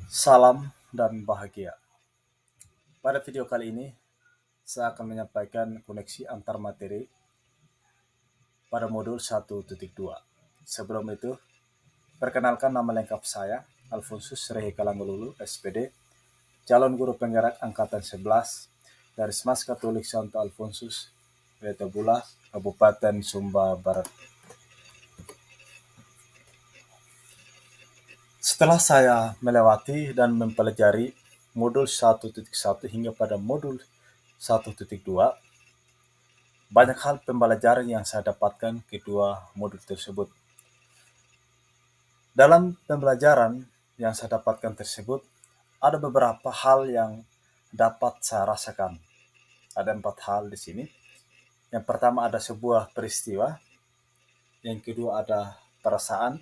Salam dan bahagia. Pada video kali ini, saya akan menyampaikan koneksi antar materi pada modul 1.2. Sebelum itu, perkenalkan nama lengkap saya, Alfonsus Rehe Kalangolulu, SPD, calon guru penggerak Angkatan 11 dari Mas Katolik Santo Alfonsus, Wetabula, Kabupaten Sumba Barat. Setelah saya melewati dan mempelajari modul 1.1 hingga pada modul 1.2, banyak hal pembelajaran yang saya dapatkan kedua modul tersebut. Dalam pembelajaran yang saya dapatkan tersebut, ada beberapa hal yang dapat saya rasakan. Ada 4 hal di sini. Yang pertama ada sebuah peristiwa, yang kedua ada perasaan,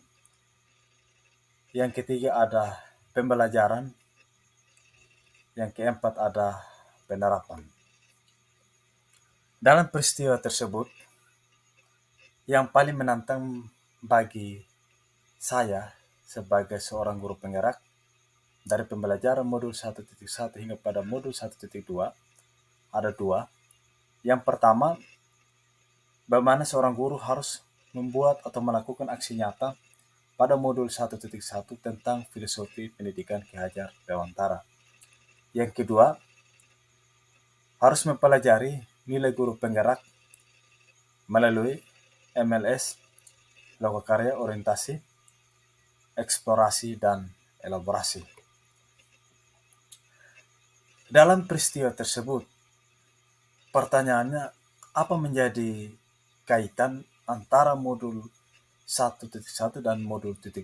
yang ketiga ada pembelajaran, yang keempat ada penerapan. Dalam peristiwa tersebut, yang paling menantang bagi saya sebagai seorang guru penggerak dari pembelajaran modul 1.1 hingga pada modul 1.2 ada 2. Yang pertama, bagaimana seorang guru harus membuat atau melakukan aksi nyata pada modul 1.1 tentang filosofi pendidikan Ki Hajar Dewantara. Yang kedua, harus mempelajari nilai guru penggerak melalui MLS, logokarya, orientasi, eksplorasi, dan elaborasi. Dalam peristiwa tersebut, pertanyaannya, apa menjadi kaitan antara modul 1.1 dan modul 2?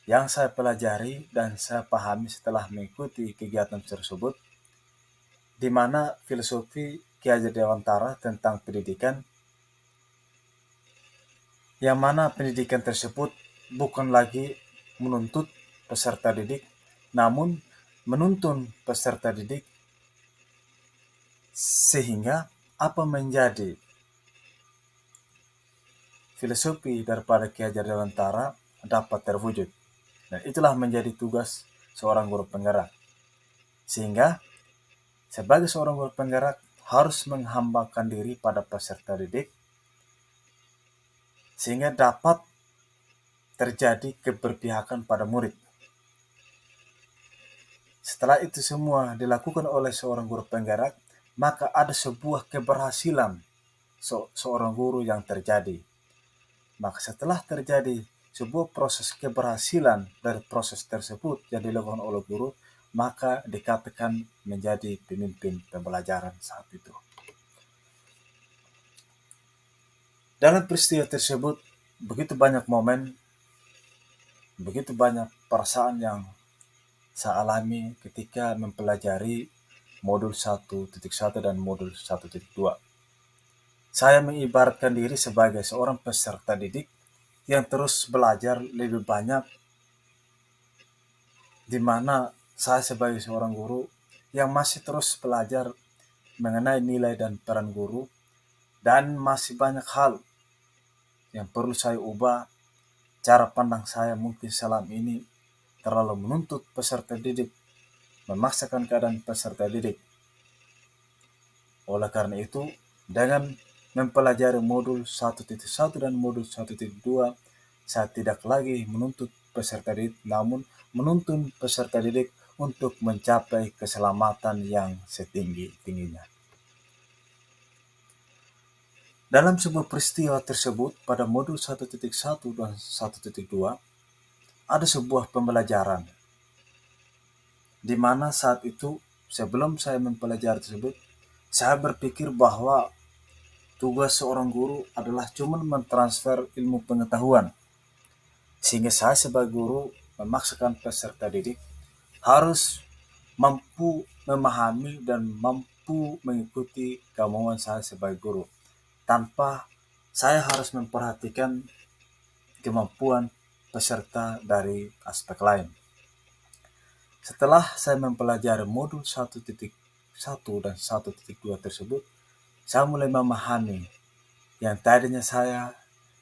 Yang saya pelajari dan saya pahami setelah mengikuti kegiatan tersebut, di mana filosofi Ki Hajar Dewantara tentang pendidikan, yang mana pendidikan tersebut bukan lagi menuntut peserta didik, namun menuntun peserta didik sehingga apa menjadi filosofi daripada Ki Hajar Dewantara dapat terwujud. Dan itulah menjadi tugas seorang guru penggerak. Sehingga sebagai seorang guru penggerak harus menghambakan diri pada peserta didik sehingga dapat terjadi keberpihakan pada murid. Setelah itu semua dilakukan oleh seorang guru penggerak, maka ada sebuah keberhasilan seorang guru yang terjadi. Maka setelah terjadi sebuah proses keberhasilan dari proses tersebut yang dilakukan oleh guru, maka dikatakan menjadi pemimpin pembelajaran saat itu. Dalam peristiwa tersebut, begitu banyak momen, begitu banyak perasaan yang saya alami ketika mempelajari modul 1.1 dan modul 1.2. Saya mengibaratkan diri sebagai seorang peserta didik yang terus belajar lebih banyak, di mana saya sebagai seorang guru yang masih terus belajar mengenai nilai dan peran guru, dan masih banyak hal yang perlu saya ubah. Cara pandang saya mungkin selama ini terlalu menuntut peserta didik, memaksakan keadaan peserta didik. Oleh karena itu, dengan mempelajari modul 1.1 dan modul 1.2, saya tidak lagi menuntut peserta didik, namun menuntun peserta didik untuk mencapai keselamatan yang setinggi-tingginya. Dalam sebuah peristiwa tersebut, pada modul 1.1 dan 1.2, ada sebuah pembelajaran, di mana saat itu sebelum saya mempelajari tersebut, saya berpikir bahwa tugas seorang guru adalah cuma mentransfer ilmu pengetahuan. Sehingga saya sebagai guru memaksakan peserta didik harus mampu memahami dan mampu mengikuti kemauan saya sebagai guru, tanpa saya harus memperhatikan kemampuan peserta dari aspek lain. Setelah saya mempelajari modul 1.1 dan 1.2 tersebut, saya mulai memahami yang tadinya saya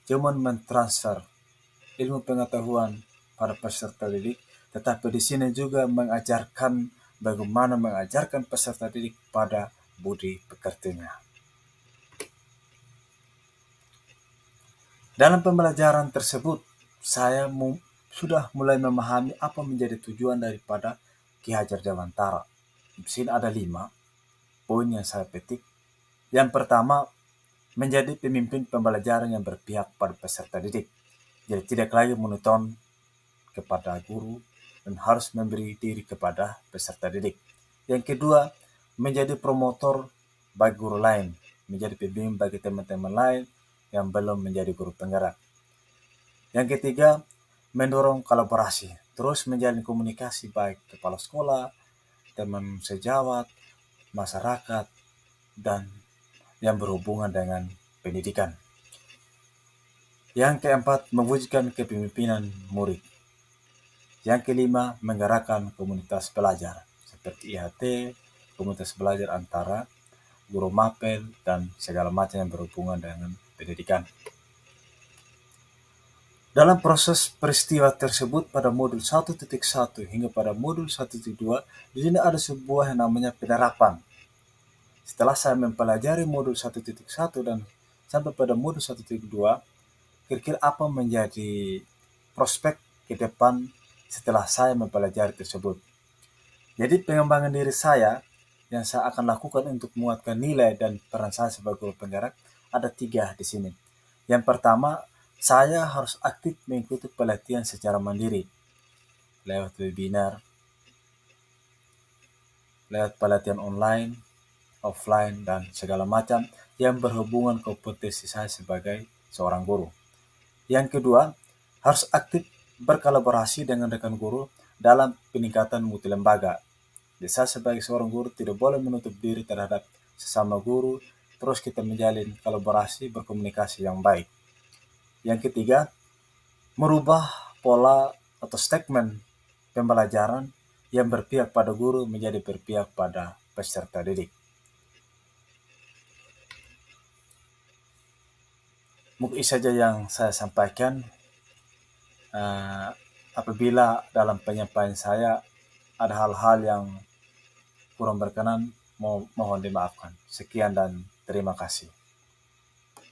cuma mentransfer ilmu pengetahuan pada peserta didik, tetapi di sini juga mengajarkan bagaimana mengajarkan peserta didik pada budi pekertinya. Dalam pembelajaran tersebut, saya sudah mulai memahami apa menjadi tujuan daripada Ki Hajar Dewantara. Di sini ada 5 poin yang saya petik. Yang pertama, menjadi pemimpin pembelajaran yang berpihak pada peserta didik. Jadi tidak lagi monoton kepada guru dan harus memberi diri kepada peserta didik. Yang kedua, menjadi promotor bagi guru lain, menjadi pembimbing bagi teman-teman lain yang belum menjadi guru penggerak. Yang ketiga, mendorong kolaborasi, terus menjalin komunikasi baik kepala sekolah, teman sejawat, masyarakat, dan yang berhubungan dengan pendidikan. Yang keempat, mewujudkan kepemimpinan murid. Yang kelima, menggerakkan komunitas belajar seperti IHT, komunitas belajar antara guru mapel, dan segala macam yang berhubungan dengan pendidikan. Dalam proses peristiwa tersebut pada modul 1.1 hingga pada modul 1.2, di sini ada sebuah yang namanya penerapan. Setelah saya mempelajari modul 1.1 dan sampai pada modul 1.2, kira-kira apa menjadi prospek ke depan setelah saya mempelajari tersebut. Jadi pengembangan diri saya yang saya akan lakukan untuk menguatkan nilai dan peran saya sebagai guru penggerak ada 3 di sini. Yang pertama, saya harus aktif mengikuti pelatihan secara mandiri lewat webinar, lewat pelatihan online, offline, dan segala macam yang berhubungan kompetensi saya sebagai seorang guru. Yang kedua, harus aktif berkolaborasi dengan rekan guru dalam peningkatan mutu lembaga. Jadi saya sebagai seorang guru tidak boleh menutup diri terhadap sesama guru, terus kita menjalin kolaborasi, berkomunikasi yang baik. Yang ketiga, merubah pola atau statement pembelajaran yang berpihak pada guru menjadi berpihak pada peserta didik. Mungkin saja yang saya sampaikan. Apabila dalam penyampaian saya ada hal-hal yang kurang berkenan, mohon dimaafkan. Sekian dan terima kasih.